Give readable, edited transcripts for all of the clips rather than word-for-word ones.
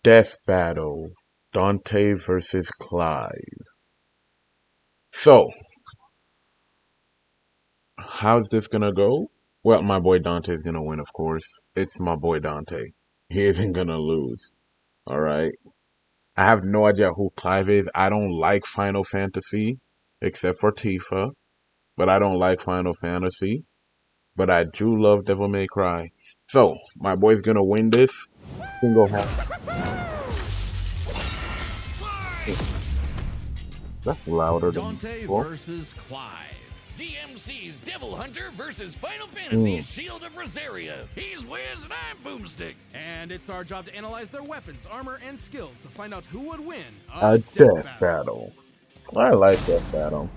Death Battle. Dante versus Clive. So, how's this gonna go? Well, my boy Dante's gonna win, of course. It's my boy Dante. He isn't gonna lose. Alright? I have no idea who Clive is. I don't like Final Fantasy, except for Tifa. But I don't like Final Fantasy. But I do love Devil May Cry. So, my boy's gonna win this. Single hand. That's louder than Dante before. versus Clive. DMC's Devil Hunter versus Final Fantasy's Mm. Shield of Rosaria. He's Wiz and I'm Boomstick. And it's our job to analyze their weapons, armor, and skills to find out who would win A a death death battle. battle. I like death battle.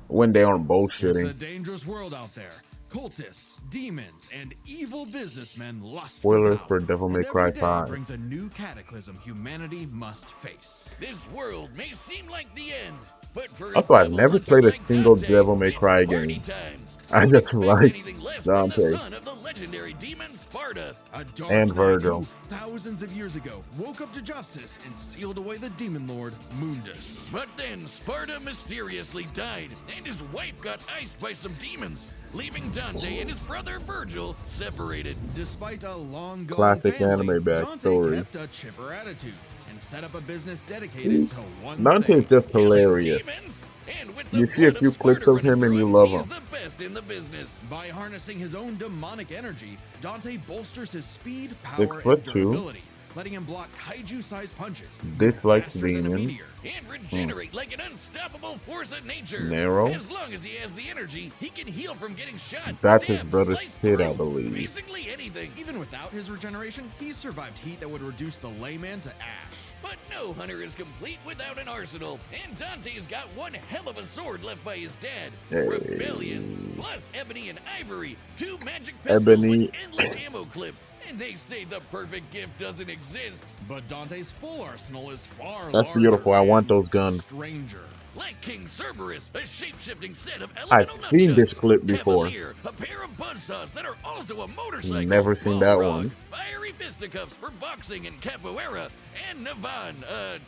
When they aren't It's a bullshitting. dangerous world out there. Cultists, demons, and evil businessmen lust Spoilers for for power. Devil May And Cry every day 5. brings a new cataclysm humanity must face. This world may seem like the end, but for a Also, I've Devil never Hunter played a like single Dante, Devil May it's Cry party game. time. I Don't just expect like anything less from the Dante son of the legendary demon Sparta. A dark and knight Virgil. who, thousands of years ago, woke up to justice and sealed away the demon lord, Mundus. But then Sparta mysteriously died, and his wife got iced by some demons, leaving Dante and his brother Virgil separated. Despite a long-gone Classic family, anime Dante backstory. kept a chipper attitude and set up a business dedicated to one Dante's thing. just hilarious. Demons, and with the You see a blood few of clips Sparta of him running and you through love he's him. the best in the business. By harnessing his own demonic energy, Dante bolsters his speed, 6 power, and foot 2. durability, letting him block kaiju-sized punches, move Dislikes faster than a demons. meteor. And regenerate like an unstoppable force of nature. Narrow. As long as he has the energy, he can heal from getting shot, That's his stabbed, brother's sliced kid, through. I believe. Basically anything. Even without his regeneration, he's survived heat that would reduce the layman to ash. But no hunter is complete without an arsenal, and Dante's got one hell of a sword left by his dad, Hey. Rebellion, plus Ebony and Ivory, two magic pistols Ebony. with endless ammo clips. And they say the perfect gift doesn't exist. But Dante's full arsenal is far That's larger beautiful. I want and those guns. stranger. Like King Cerberus, a shape-shifting set of I've elemental seen nunchucks. this clip before. Cavalier, a pair of buzzsaws that are also a motorcycle. Never seen that Balrog, one. Fiery fisticuffs for boxing and capoeira. And Navan, a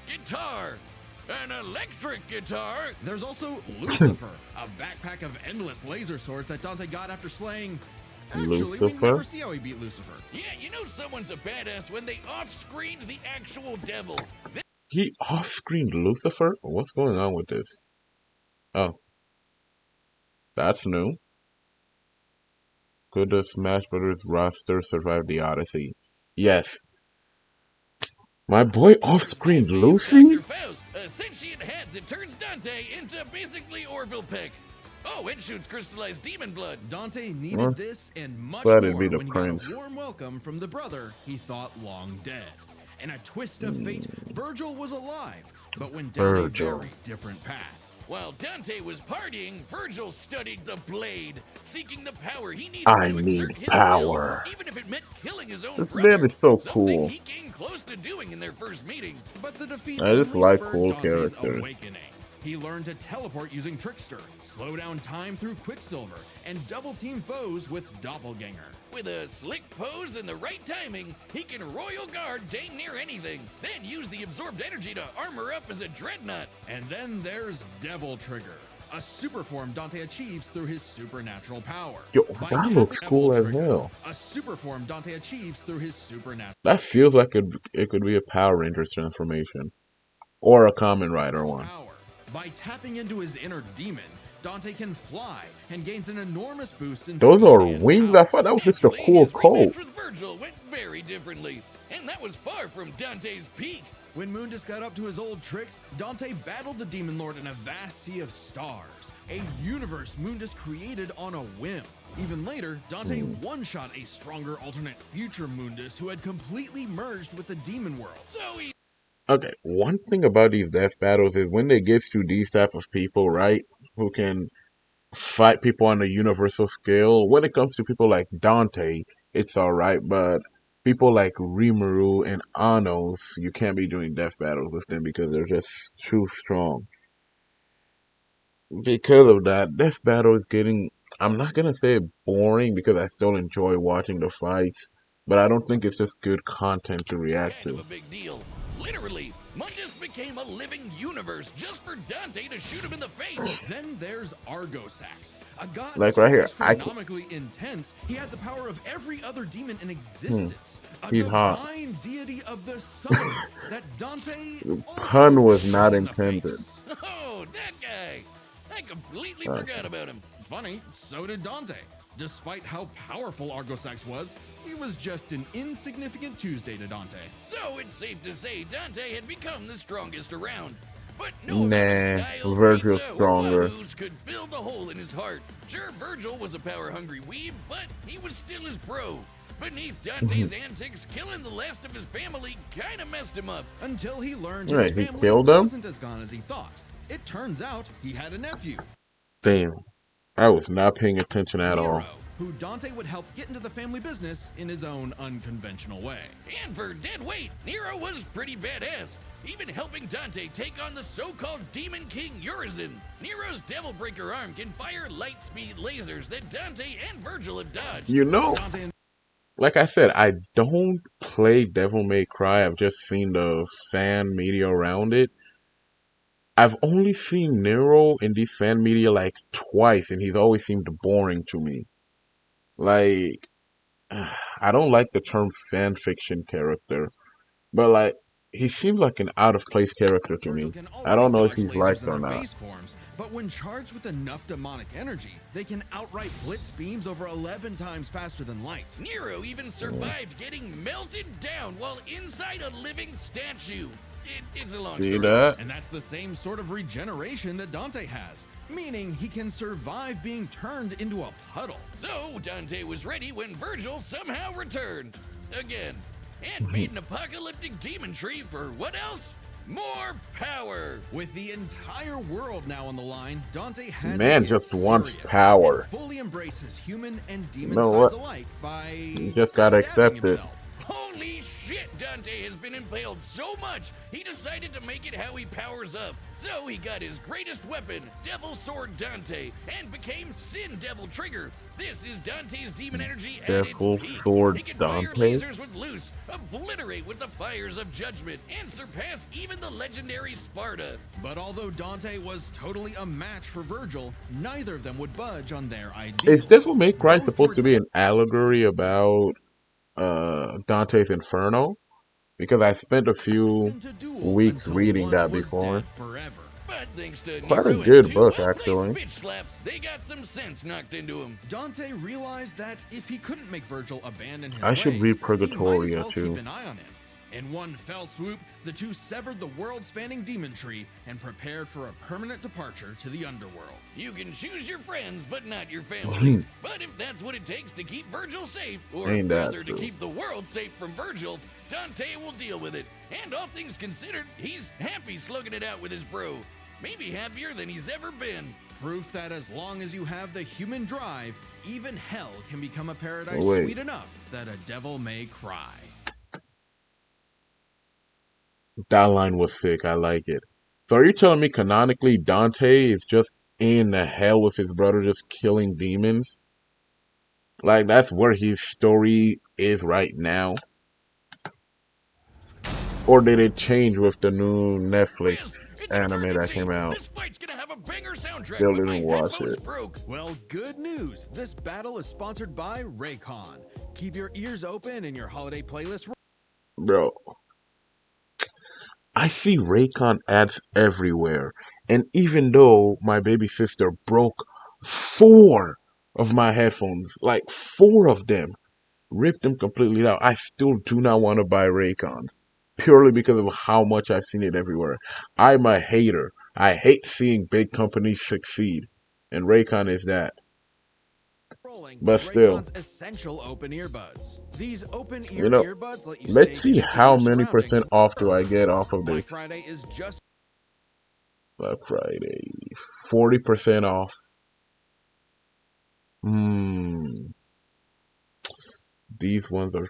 guitar. An electric guitar. There's also Lucifer, a backpack of endless laser swords that Dante got after slaying. Actually, we Lucifer? never see how he beat Lucifer. Yeah, you know someone's a badass when they off-screened the actual devil. He off-screened Lucifer? What's going on with this? Oh, that's new. Could the Smash Brothers roster survive the Odyssey? Yes. My boy off-screened Lucy? Dr. Faust, a sentient hat that turns Dante into basically Orville Peck. Oh, and shoots crystallized demon blood. Dante needed Well, this and much glad more it'd be the when he prince. got a warm welcome from the brother he thought long dead. In a twist of fate, Virgil was alive, but went down Virgil. a very different path. While Dante was partying, Virgil studied the blade, seeking the power he needed I to need exert his power. will, even if it meant killing his own This brother. man is so Something cool. he came close to doing in their first meeting. But the defeat I just only like spurred cool Dante's characters. awakening. He learned to teleport using Trickster, slow down time through Quicksilver, and double-team foes with Doppelganger. With a slick pose and the right timing, he can royal guard dang near anything, then use the absorbed energy to armor up as a dreadnought. And then there's Devil Trigger, a super form Dante achieves through his supernatural power. Yo, By that tapping looks Devil cool as Trigger, hell. A super form Dante achieves through his supernatural. That feels like it could be a Power Rangers transformation. Or a Kamen Rider one. Power. By tapping into his inner demon, Dante can fly and gains an enormous boost in Those speed are and wings? power. I thought that was just a Naturally, cool his coat. rematch with Virgil went very differently, and that was far from Dante's peak. When Mundus got up to his old tricks, Dante battled the Demon Lord in a vast sea of stars, a universe Mundus created on a whim. Even later, Dante one-shot a stronger alternate future Mundus who had completely merged with the demon world. So he Okay, one thing about these death battles is when they get to these type of people, right, who can fight people on a universal scale. When it comes to people like Dante, it's alright, but people like Rimuru and Anos, you can't be doing death battles with them because they're just too strong. Because of that, death battle is getting, I'm not gonna say boring because I still enjoy watching the fights, but I don't think it's just good content to It's react kind of to. a big deal. Literally, Mundus became a living universe just for Dante to shoot him in the face. Then there's Argosax, a god Like right so here, I can. astronomically intense he had the power of every other demon in Hmm, existence, a he's hot. divine deity of the sun that Dante Pun also was shot not in the intended. face. Oh, that guy! I completely Uh, forgot about him. Funny, so did Dante. Despite how powerful Argosax was, he was just an insignificant Tuesday to Dante. So it's safe to say Dante had become the strongest around. But no amount of nah, style, Virgil's pizza, or stronger. wahoos could fill the hole in his heart. Sure, Virgil was a power-hungry weeb, but he was still his bro. Beneath Dante's antics, killing the last of his family kinda messed him up. Until he learned his Right, he family killed him. wasn't as gone as he thought. It turns out he had a nephew, Damn, I was not paying attention at Nero, all. who Dante would help get into the family business in his own unconventional way. And for dead weight, Nero was pretty badass, even helping Dante take on the so-called Demon King Urizen. Nero's Devil Breaker arm can fire light-speed lasers that Dante and Virgil have dodged. You know, Dante and like I said, I don't play Devil May Cry. I've just seen the fan media around it. I've only seen Nero in these fan media like twice, and he's always seemed boring to me. Like, I don't like the term fan fiction character, but like, he seems like an out of place character to Virgil me. can I already don't know if dodge he's lasers liked in or their not. base forms, but when charged with enough demonic energy, they can outright blitz beams over 11 times faster than light. Nero even survived getting melted down while inside a living statue. It's a long See story. that? And that's the same sort of regeneration that Dante has, meaning he can survive being turned into a puddle. So Dante was ready when Virgil somehow returned. Again. And made an apocalyptic demon tree for what else? More power! With the entire world now on the line, Dante had Man to get just wants serious power. and fully embrace his human and You demon know sides what? alike by You just gotta stabbing accept it. himself. Holy shit, Dante has been impaled so much, he decided to make it how he powers up. So he got his greatest weapon, Devil Sword Dante, and became Sin Devil Trigger. This is Dante's demon energy at Devil its peak. Sword He can fire Dante? lasers with Loose, obliterate with the fires of Judgment, and surpass even the legendary Sparta. But although Dante was totally a match for Virgil, neither of them would budge on their ideas. Is Devil May Cry Both supposed were to be an allegory about Dante's Inferno? Because I spent a few destined to duel weeks until reading one that was before. dead forever. But thanks to Quite a Nero good and two book, well-placed actually. bitch slaps, they got some sense knocked into him. Dante realized that if he couldn't make Virgil abandon his I should ways, read he might as Purgatoria well too. keep an eye on him. In one fell swoop, the two severed the world-spanning demon tree and prepared for a permanent departure to the underworld. You can choose your friends, but not your family. But if that's what it takes to keep Virgil safe, or Ain't that rather to true. keep the world safe from Virgil, Dante will deal with it. And all things considered, he's happy slugging it out with his bro. Maybe happier than he's ever been. Proof that as long as you have the human drive, even hell can become a paradise Wait. sweet enough that a devil may cry. That line was sick. I like it. So are you telling me canonically Dante is just in the hell with his brother just killing demons? Like that's where his story is right now? Or did it change with the new Netflix Riz, it's anime that emergency. came out? This fight's gonna have a banger soundtrack, Still but my didn't watch headphones it. broke. Well, good news. This battle is sponsored by Raycon. Keep your ears open and your holiday playlist. Bro, I see Raycon ads everywhere. And even though my baby sister broke 4 of my headphones, like 4 of them, ripped them completely out, I still do not want to buy Raycons. Purely because of how much I've seen it everywhere. I'm a hater. I hate seeing big companies succeed. And Raycon is that. Rolling But with still, Raycon's essential open earbuds. These open ear you know, earbuds let you let's stay see connected to how your many surroundings. percent off do I get off of this. Black Friday is just Black Friday. 40% off. These ones are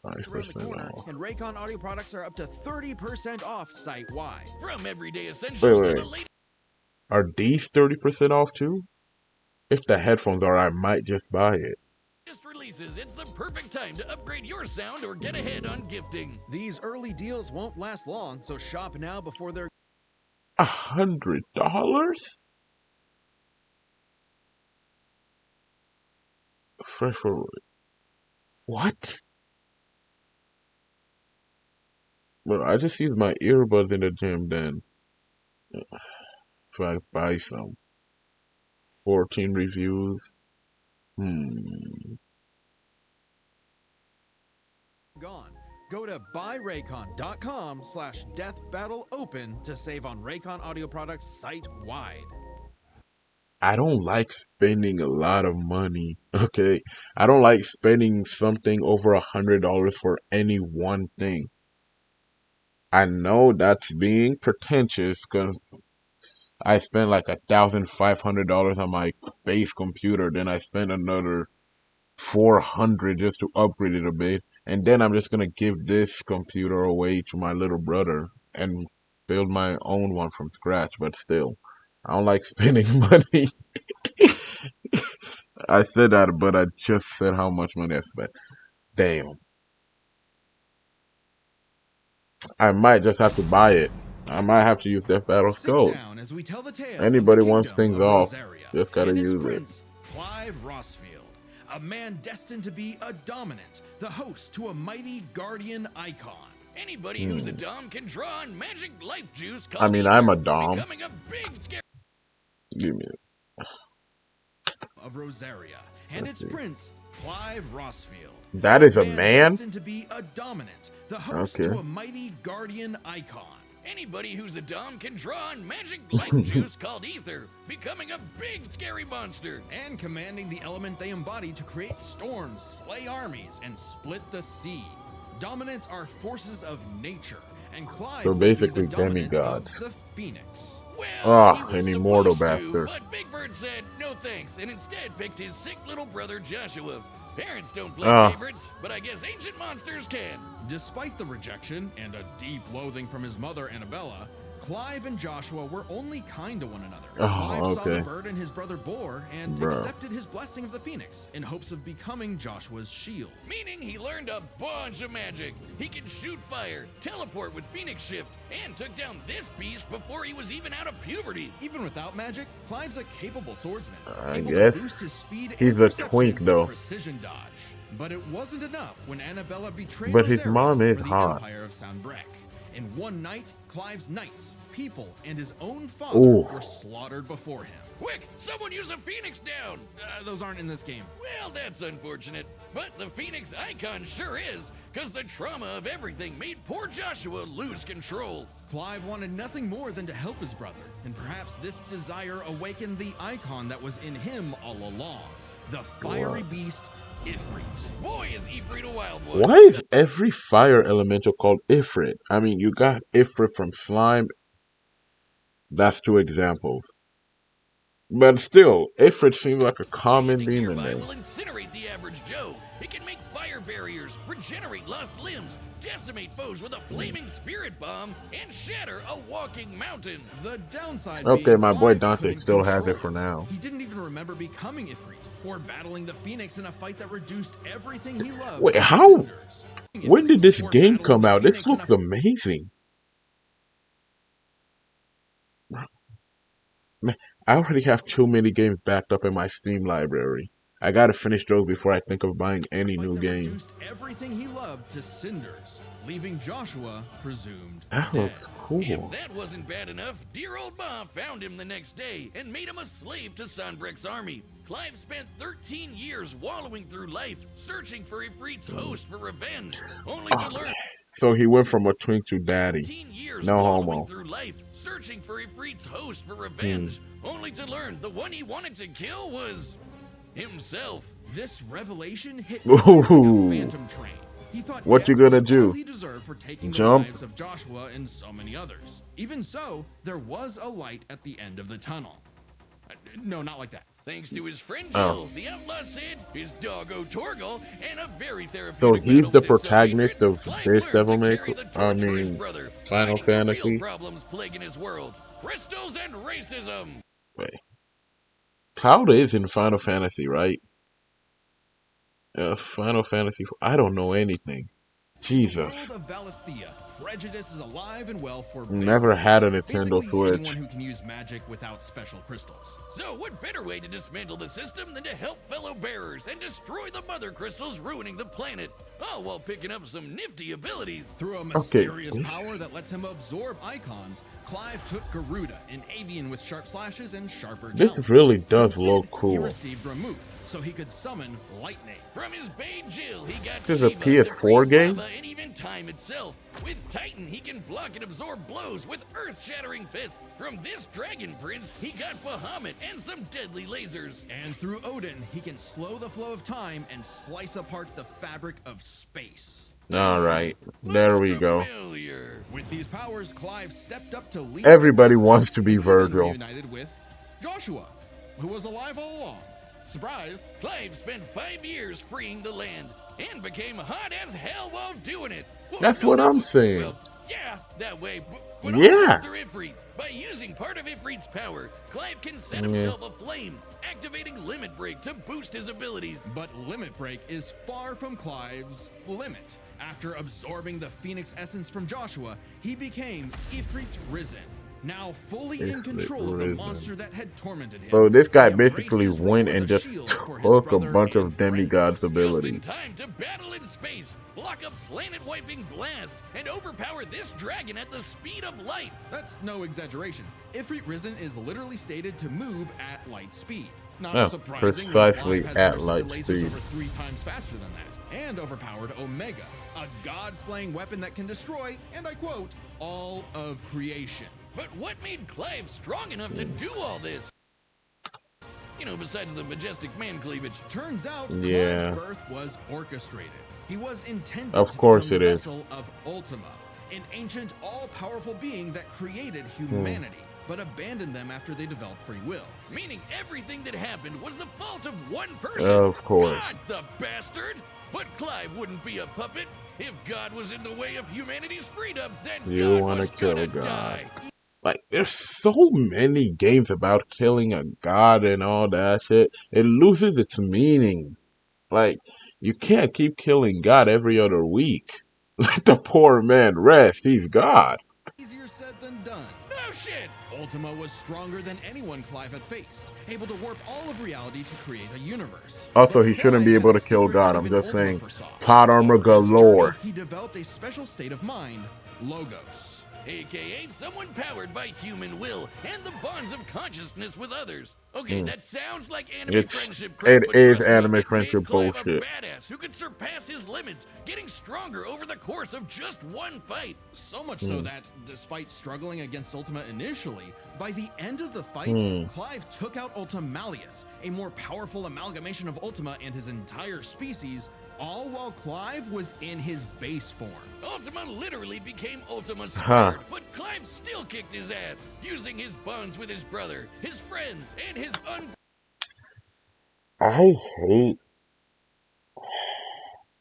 around the 25% corner, off. and Raycon audio products are up to 30% off site-wide. From everyday Wait, essentials to wait. the latest Are these 30% off too? If the headphones are, I might just buy it. latest releases, it's the perfect time to upgrade your sound or get ahead on gifting. These early deals won't last long, so shop now before they're $100? Fresh for what? Well, I just use my earbuds in the gym then. If I buy some. 14 reviews. Hmm. gone. Go to buyraycon.com/deathbattleopen to save on Raycon audio products site-wide. I don't like spending a lot of money. Okay. I don't like spending something over $100 for any one thing. I know that's being pretentious because I spent like $1,500 on my base computer, then I spent another 400 just to upgrade it a bit, and then I'm just gonna give this computer away to my little brother and build my own one from scratch. But still, I don't like spending money. I said that, but I just said how much money I spent. Damn, I might just have to buy it. I might have to use Death Battle's Sit code. down as we tell the tale of the Anybody wants kingdom things of off, Rosaria just gotta and its use it. prince, Clive Rossfield, a man destined to be a dominant, the host to a mighty guardian icon. Anybody who's a Dom can draw on magic life juice I called mean, ether, I'm a Dom. becoming a big scary Give me Of Rosaria and Let's its see. prince, Clive Rossfield. That is a Man man? destined to be a dominant, the host Okay. to a mighty guardian icon. Anybody who's a Dom can draw on magic life juice called ether, becoming a big scary monster. And commanding the element they embody to create storms, slay armies, and split the sea. Dominants are forces of nature, and Clive So will be basically the dominant demigods. of the Phoenix. Well, he was an immortal supposed bastard. to, but Big Bird said no thanks, and instead picked his sick little brother Joshua. Parents don't play Ah. favorites, but I guess ancient monsters can. Despite the rejection and a deep loathing from his mother, Annabella, Clive and Joshua were only kind to one another. Oh, Clive saw the okay. bird and his brother bore and Bro. accepted his blessing of the Phoenix in hopes of becoming Joshua's shield. Meaning he learned a bunch of magic. He can shoot fire, teleport with Phoenix Shift, and took down this beast before he was even out of puberty. Even without magic, Clive's a capable swordsman, I able guess. to boost his speed He's and a perception twink, with though. precision dodge. But it wasn't enough when Annabella betrayed But his Rosaria mom is for the hot. Empire of Sanbrec. In one night, Clive's knights, people, and his own father Ooh. were slaughtered before him. Quick, someone use a Phoenix down! Those aren't in this game. Well, that's unfortunate. But the Phoenix icon sure is, because the trauma of everything made poor Joshua lose control. Clive wanted nothing more than to help his brother, and perhaps this desire awakened the icon that was in him all along. The fiery beast, Ifrit. Boy, is Ifrit a wild one. Why is every fire elemental called Ifrit? I mean, you got Ifrit from slime. That's two examples. But still, Ifrit seems like a common Anything demon nearby name. will incinerate the average Joe. It can make fire barriers, regenerate lost limbs, decimate foes with a flaming spirit bomb, and shatter a walking mountain. The downside Okay, being my boy Clive Dante couldn't still has control it for now. He didn't even remember becoming Ifrit or battling the Phoenix in a fight that reduced everything he loved. Wait, to how? cinders. When did this Or game battling come the out? This Phoenix in looks a amazing. Man, I already have too many games backed up in my Steam library. I gotta finish those before I think of buying any fight new that game. reduced everything he loved to cinders, leaving Joshua presumed That dead. looks cool. If that wasn't bad enough, dear old Ma found him the next day and made him a slave to Sanbreque's army. Clive spent 13 years wallowing through life, searching for Ifrit's host for revenge, only to learn So he went from a twink to daddy. 15 years No wallowing homo. through life, searching for Ifrit's host for revenge, only to learn the one he wanted to kill was himself. This revelation hit Clive like Ooh. a phantom train. He thought What death you gonna was do? all he deserved for taking Jump? the lives of Joshua and so many others. Even so, there was a light at the end of the tunnel. No, not like that. Thanks to his friend Oh. Jill, the outlaw Sid, his doggo Torgal, and a very So therapeutic he's battle the with his protagonist self-hatred, of Clive this learned Devil to May carry the I torch for his mean, brother, Final fighting the real Fantasy. problems plaguing his world, crystals and racism. Wait. Cloud is in Final Fantasy, right? Final Fantasy. I don't know anything. In the world Jesus. of Valisthea, prejudice is alive and well for Never had beggars. a Nintendo Basically, anyone Switch. who can use magic without special crystals. So, what better way to dismantle the system than to help fellow bearers and destroy the mother crystals ruining the planet? All while picking up some nifty abilities. Through a Okay, mysterious power that lets him absorb icons, Clive took Garuda, an avian with sharp slashes and sharper this talons. really From does Sid, look He cool. received Ramuth, so he could summon lightning. From his Bane Jill, he got This is a Shiva to PS4 freeze game? lava and even time itself. With Titan, he can block and absorb blows with earth-shattering fists. From this Dragon Prince, he got Bahamut and some deadly lasers. And through Odin, he can slow the flow of time and slice apart the fabric of space. Alright, there we go. Familiar. With these powers, Clive stepped up to lead. Everybody wants to be and even Virgil. reunited with Joshua, who was alive all along. Surprise! Clive spent 5 years freeing the land and became hot as hell while doing it. Well, That's what I'm saying. Well, yeah, that way. But Yeah. also through Ifrit. By using part of Ifrit's power, Clive can set himself aflame, activating Limit Break to boost his abilities. But Limit Break is far from Clive's limit. After absorbing the Phoenix essence from Joshua, he became Ifrit Risen, now fully in Ifrit control of the Risen. monster that had tormented him. So this guy He embraced basically his role went as and a just shield for his took a brother bunch and of demigods' friends. Just in abilities. time to battle in space, block a planet-wiping blast, and overpower this dragon at the speed of light. That's no exaggeration. Ifrit Risen is literally stated to move at light speed. Not Oh, surprising, when precisely Clive has at risen light lasers speed. over 3 times faster than that, and overpowered Omega, a god-slaying weapon that can destroy, and I quote, all of creation. But what made Clive strong enough to do all this? You know, besides the majestic man cleavage. Turns out, Yeah. Clive's birth was orchestrated. He was intended Of to course become it the is. vessel of Ultima, an ancient, all-powerful being that created humanity, but abandoned them after they developed free will. Meaning everything that happened was the fault of one person. Of course. God, the bastard! But Clive wouldn't be a puppet. If God was in the way of humanity's freedom, then You God wanna was kill gonna God. die. Like, there's so many games about killing a god and all that shit. It loses its meaning. Like, you can't keep killing God every other week. Let the poor man rest. He's God. Easier said than done. Oh shit! Ultima was stronger than anyone Clive had faced, able to warp all of reality to create a universe. Also, But he shouldn't Clive be had able a to kill secret God. that I'm even just Ultima saying. foresaw. Plot armor Over his galore. journey, he developed a special state of mind, logos. AKA someone powered by human will and the bonds of consciousness with others. Okay, that sounds like anime friendship crap, It but is trust me, anime it friendship made Clive bullshit. a badass who could surpass his limits, getting stronger over the course of just one fight. So much so that, despite struggling against Ultima initially, by the end of the fight, Clive took out Ultimalius, a more powerful amalgamation of Ultima and his entire species, all while Clive was in his base form. Ultima literally became Ultima Huh. squared, but Clive still kicked his ass, using his bonds with his brother, his friends, and his I hate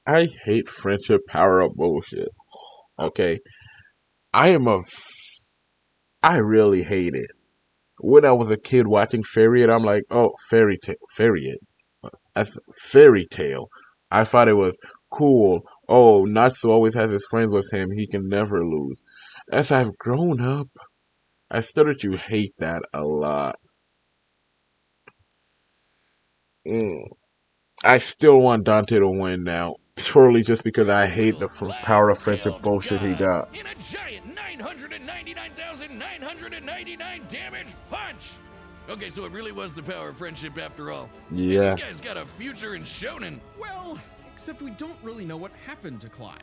I hate friendship power up bullshit. Okay. I really hate it. When I was a kid watching Fairy, I'm like, oh, that's fairy tale. I thought it was cool. Oh, Natsu always has his friends with him. He can never lose. As I've grown up, I started to hate that a lot. Mm. I still want Dante to win now, purely just because I hate the power of friendship bullshit he got. in a giant 999,999 damage punch. Okay, so it really was the power of friendship after all. Yeah. This guy's got a future in shonen. Well, except we don't really know what happened to Clive.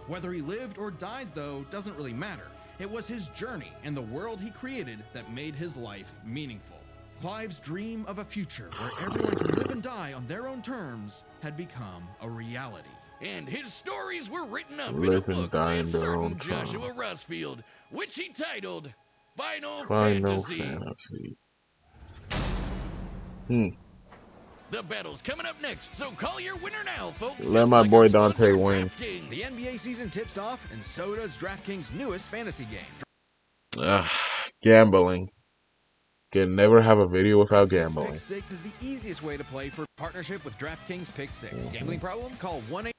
Whether he lived or died, though, doesn't really matter. It was his journey and the world he created that made his life meaningful. Clive's dream of a future where everyone can live and die on their own terms had become a reality. And his stories were written up Live in a and book die by a in their certain own Joshua Rusfield, which he titled Final Final Fantasy. Fantasy. The battle's coming up next, so call your winner now, folks. Let Just my like boy our Dante sponsor, win. DraftKings. The NBA season tips off, and so does DraftKings' newest fantasy game. Gambling. Can never have a video without Pick gambling. 6 is the easiest way to play for partnership with DraftKings Pick 6. Gambling problem? Call 1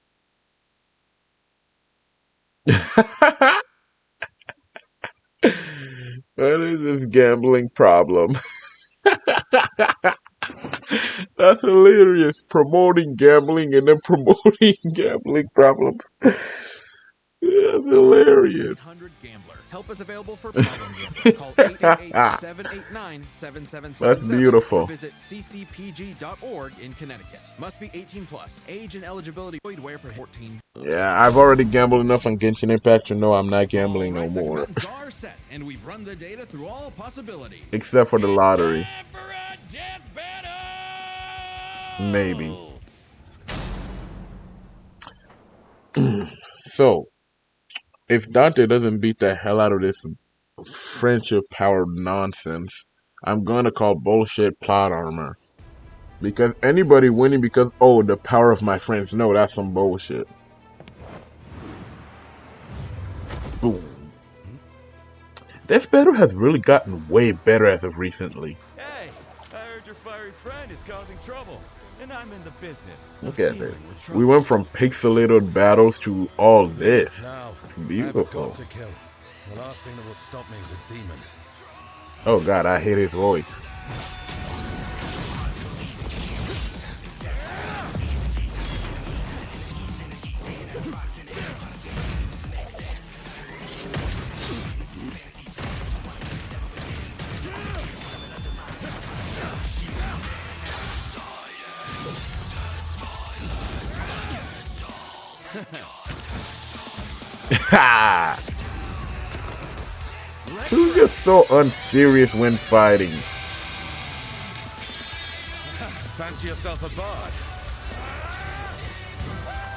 What is this gambling problem? That's hilarious. Promoting gambling and then promoting gambling problems. That's hilarious. 800 Gambler. Help is available for problem gambling. Call 888-789-7777 That's or beautiful. visit ccpg.org in Connecticut. Must be 18 plus. Age and eligibility void where 14. Yeah, I've already gambled enough on Genshin Impact to know I'm not gambling no Alright, the more. commands are set, and we've run the data through all possibilities. Except for the lottery. Time for a death battle! Maybe. So, if Dante doesn't beat the hell out of this friendship power nonsense, I'm gonna call bullshit plot armor. Because anybody winning because, oh, the power of my friends, no, that's some bullshit. Boom. This battle has really gotten way better as of recently. Hey, I heard your fiery friend is causing trouble, and I'm in the business. Look at this. We went from pixelated battles to all this. Now, It's I have a beautiful. god to kill. The last thing that will stop me is a demon. Oh god, I hate his voice. Ha! Who's just so unserious when fighting? Fancy yourself a bard?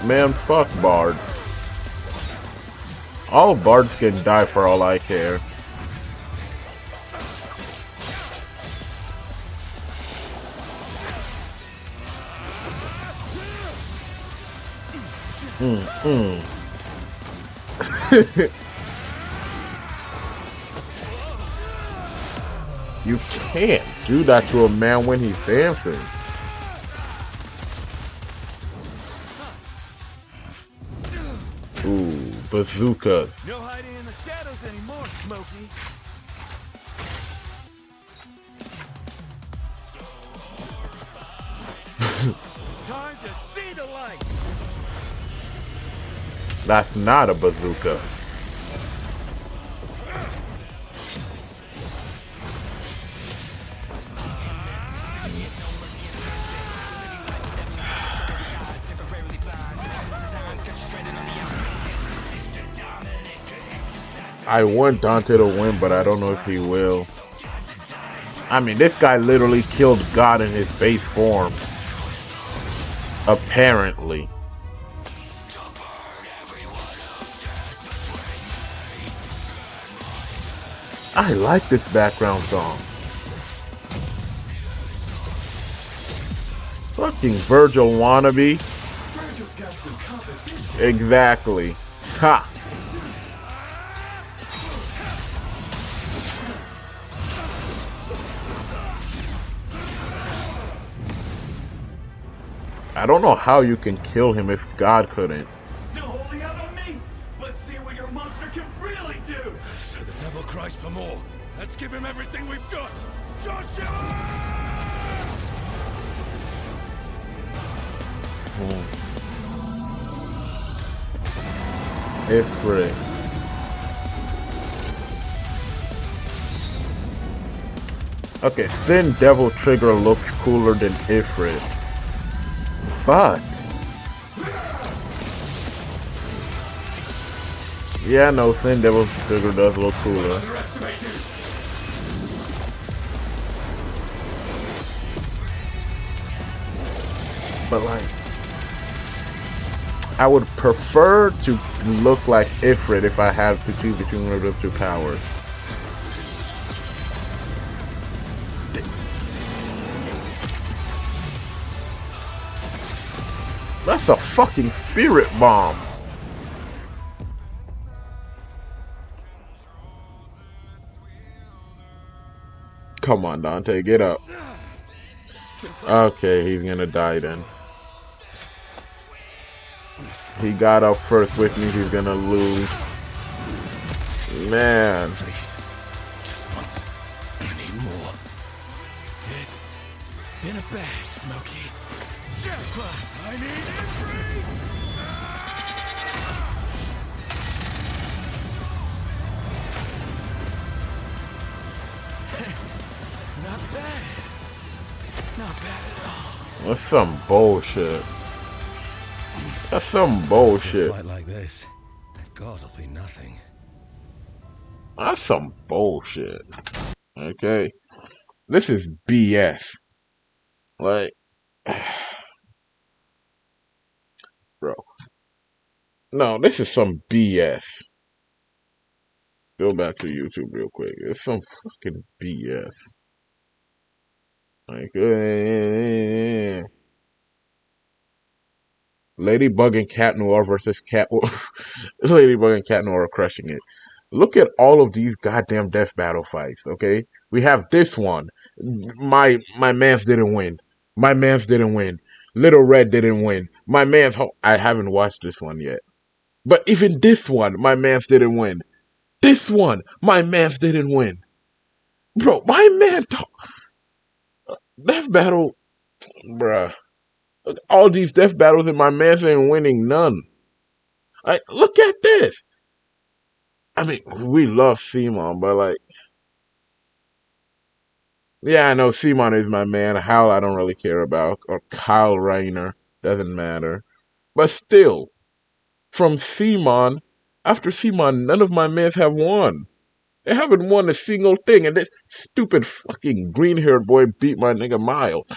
Man, fuck bards. All bards can die for all I care. You can't do that to a man when he's dancing. Ooh, bazookas. No hiding in the shadows anymore, Smokey. Time to see the light. That's not a bazooka. I want Dante to win, but I don't know if he will. I mean, this guy literally killed God in his base form. Apparently. I like this background song. Fucking Virgil wannabe. Virgil's got some competition. Exactly. Ha! I don't know how you can kill him if God couldn't. Still holding out on me? Let's see what your monster can really do. So the devil cries for more. Let's give him everything we've got. Joshua! Ifrit. Okay, Sin Devil Trigger looks cooler than Ifrit. But yeah, no, Sin Devil Trigger does look cooler. Underestimate you. But like, I would prefer to look like Ifrit if I had to choose between one of those two powers. That's a fucking spirit bomb. Come on, Dante, get up. Okay, he's gonna die then. He got up first, which means he's gonna lose. Man. Please. Just once. I need more. It's been a bash, Smokey. Jackpot! I need every... Not bad. Not bad at all. That's some bullshit. That's some bullshit. A fight like this, that guard will be nothing. That's some bullshit. Okay? This is BS. Like, bro. No, this is some BS. Go back to YouTube real quick. It's some fucking BS. Like, Ladybug and Cat Noir versus Cat. Ladybug and Cat Noir are crushing it. Look at all of these goddamn death battle fights. Okay, we have this one. My man's didn't win. My man's didn't win. Little Red didn't win. My man's. I haven't watched this one yet. But even this one, my man's didn't win. This one, my man's didn't win. Bro, my man. Death battle, bruh. All these death battles and my man's ain't winning none. Look at this. I mean, we love Simon, but like, yeah, I know Simon is my man. Hal, I don't really care about, or Kyle Rayner, doesn't matter. But still, from Simon, after Simon, none of my mans have won. They haven't won a single thing, and this stupid fucking green-haired boy beat my nigga Miles.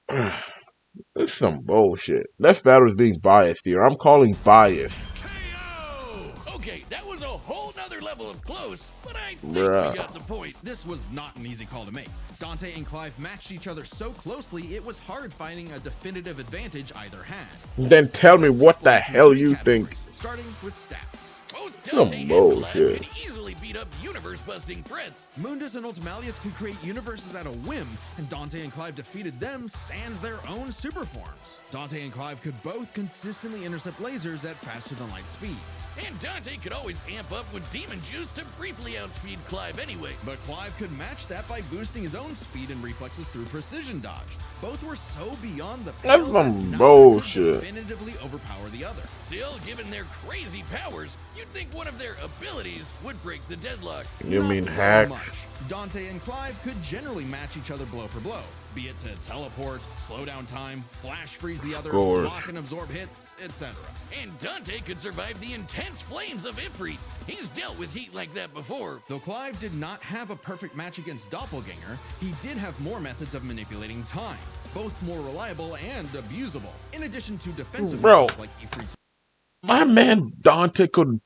This is some bullshit. Death Battle is being biased here. I'm calling bias. KO! Okay, that was a whole nother level of close, but I think Bruh. we got the point. This was not an easy call to make. Dante and Clive matched each other so closely, it was hard finding a definitive advantage either had. Then tell me what the hell you think. Categories, starting with stats. Both Some Dante and bullshit. Clive could easily beat up universe-busting threats. Mundus and Ultimalius could create universes at a whim, and Dante and Clive defeated them sans their own super forms. Dante and Clive could both consistently intercept lasers at faster than light speeds. And Dante could always amp up with demon juice to briefly outspeed Clive anyway. But Clive could match that by boosting his own speed and reflexes through precision dodge. Both were so beyond the That's pale some that neither bullshit. could definitively overpower the other. Still, given their crazy powers, you'd think one of their abilities would break the deadlock. You Not mean so hacks? much. Dante and Clive could generally match each other blow for blow, be it to teleport, slow down time, flash freeze the other, course. block and absorb hits, etc. And Dante could survive the intense flames of Ifrit. He's dealt with heat like that before. Though Clive did not have a perfect match against Doppelganger, he did have more methods of manipulating time, both more reliable and abusable, in addition to defensive Bro. methods like Ifrit's. My man Dante could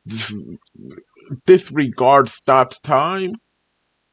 disregard stopped time.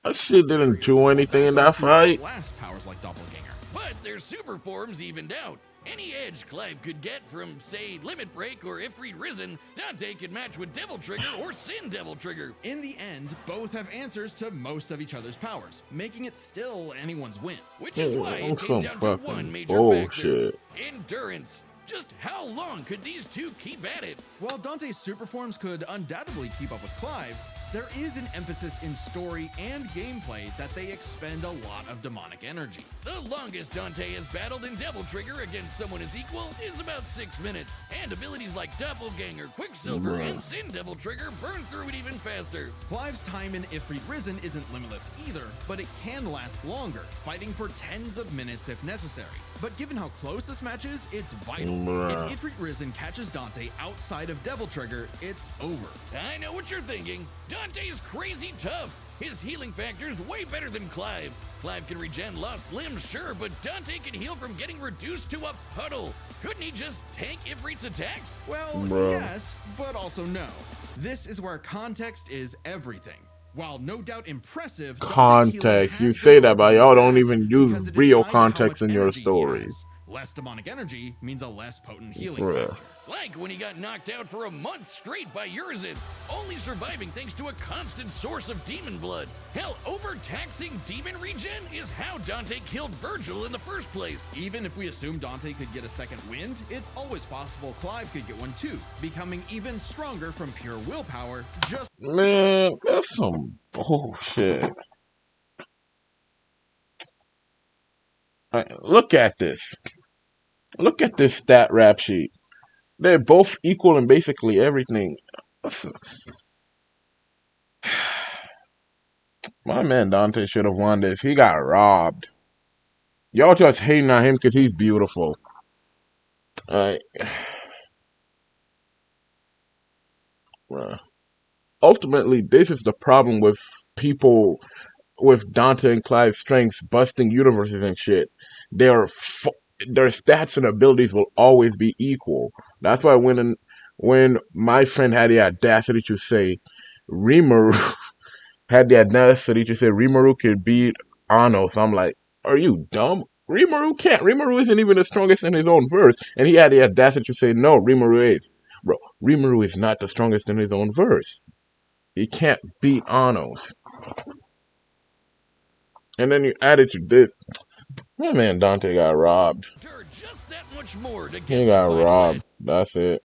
That shit didn't do anything in that fight. Blast powers like Doppelganger. But their super forms evened out. Any edge Clive could get from, say, Limit Break or Ifrit Risen, Dante could match with Devil Trigger or Sin Devil Trigger. In the end, both have answers to most of each other's powers, making it still anyone's win. Which is why it Some came down to fucking one major bullshit. factor. Endurance. Just how long could these two keep at it? While Dante's super forms could undoubtedly keep up with Clive's, there is an emphasis in story and gameplay that they expend a lot of demonic energy. The longest Dante has battled in Devil Trigger against someone his equal is about 6 minutes, and abilities like Doppelganger, Quicksilver, Bruh. and Sin Devil Trigger burn through it even faster. Clive's time in Ifrit Risen isn't limitless either, but it can last longer, fighting for tens of minutes if necessary. But given how close this match is, it's vital. Bruh. If Ifrit Risen catches Dante outside of Devil Trigger, it's over. I know what you're thinking. Dante's crazy tough. His healing factor's way better than Clive's. Clive can regen lost limbs, sure, but Dante can heal from getting reduced to a puddle. Couldn't he just tank Ifrit's attacks? Well, Bruh. yes, but also no. This is where context is everything. While no doubt impressive, Dante's healing Context. has You say been that, but y'all don't overlooked even use because it is real tied to how context much in your energy he story. has. Less demonic energy means a less potent healing Bruh. factor. Like when he got knocked out for a month straight by Urizen, only surviving thanks to a constant source of demon blood. Hell, overtaxing demon regen is how Dante killed Virgil in the first place. Even if we assume Dante could get a second wind, it's always possible Clive could get one too, becoming even stronger from pure willpower, just Man, that's some bullshit. Look at this. Look at this stat rap sheet. They're both equal in basically everything. My man Dante should have won this. He got robbed. Y'all just hating on him because he's beautiful. Alright. Well, ultimately, this is the problem with people with Dante and Clive's strengths busting universes and shit. Their stats and abilities will always be equal. That's why when my friend had the audacity to say Rimuru had the audacity to say Rimuru could beat Anos, I'm like, are you dumb? Rimuru can't. Rimuru isn't even the strongest in his own verse, and he had the audacity to say no, Rimuru is. Bro, Rimuru is not the strongest in his own verse. He can't beat Anos. And then you added to this. My man Dante got robbed. Just that much more to get He the got final robbed. edge. That's it.